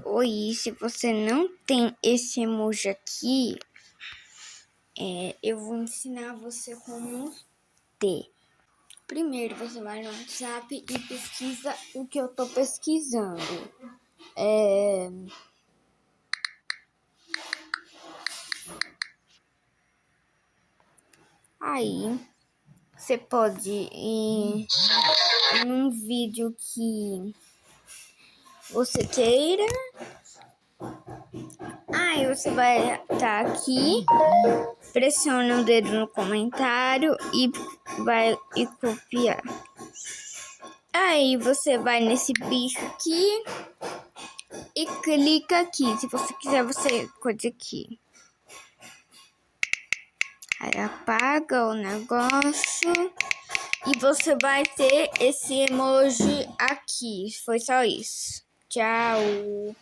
Oi, se você não tem esse emoji aqui, eu vou ensinar você como ter. Primeiro você vai no WhatsApp e pesquisa o que eu tô pesquisando. Aí você pode ir num vídeo que você queira. Aí você vai estar aqui, pressiona o dedo no comentário e vai copiar. Aí você vai nesse bicho aqui e clica aqui. Se você quiser, você coisa aqui. Aí apaga o negócio e você vai ter esse emoji aqui. Foi só isso. Tchau.